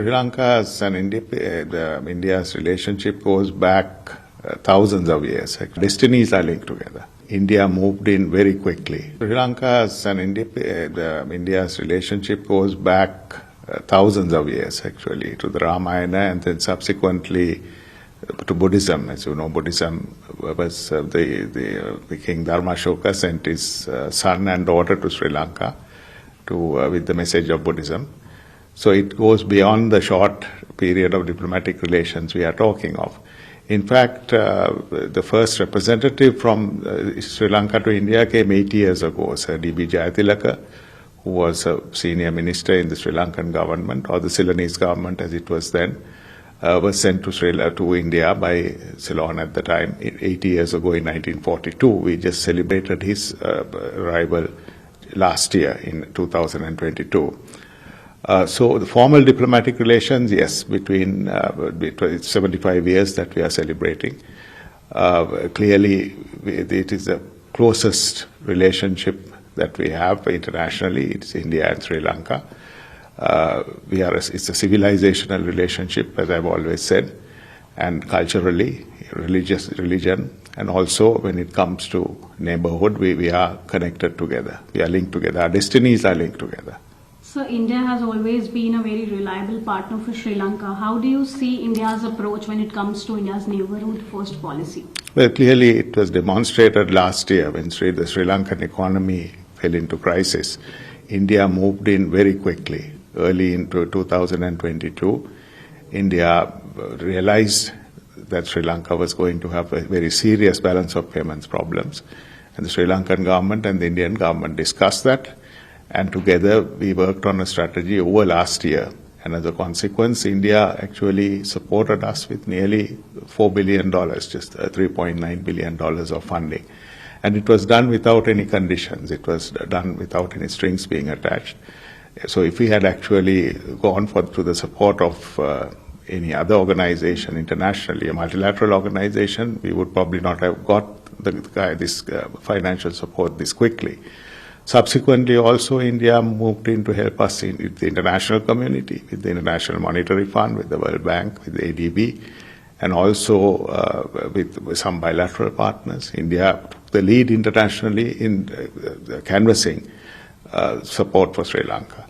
Sri Lanka's and India's relationship goes back thousands of years. Destinies are linked together. India moved in very quickly. Sri Lanka's and India's relationship goes back thousands of years, actually, to the Ramayana and then subsequently to Buddhism. As you know, Buddhism was the King Dharmashoka sent his son and daughter to Sri Lanka with the message of Buddhism. So it goes beyond the short period of diplomatic relations we are talking of. In fact, the first representative from Sri Lanka to India came 80 years ago, Sir D.B. Jayatilaka, who was a senior minister in the Sri Lankan government, or the Ceylonese government as it was then, was sent to India by Ceylon at the time, 80 years ago in 1942. We just celebrated his arrival last year in 2022. So the formal diplomatic relations, yes, between 75 years that we are celebrating. Clearly, it is the closest relationship that we have internationally. It's India and Sri Lanka. It's a civilizational relationship, as I've always said, and culturally, religion, and also when it comes to neighborhood, we are connected together. We are linked together. Our destinies are linked together. So India has always been a very reliable partner for Sri Lanka. How do you see India's approach when it comes to India's neighborhood first policy? Well, clearly it was demonstrated last year when the Sri Lankan economy fell into crisis. India moved in very quickly. Early into 2022, India realized that Sri Lanka was going to have a very serious balance of payments problems. And the Sri Lankan government and the Indian government discussed that. And together we worked on a strategy over last year. And as a consequence, India actually supported us with nearly $4 billion, just $3.9 billion of funding. And it was done without any conditions. It was done without any strings being attached. So if we had actually gone to the support of any other organization internationally, a multilateral organization, we would probably not have got this financial support this quickly. Subsequently, also, India moved in to help us in the international community, with the International Monetary Fund, with the World Bank, with the ADB, and also with some bilateral partners. India took the lead internationally in canvassing support for Sri Lanka.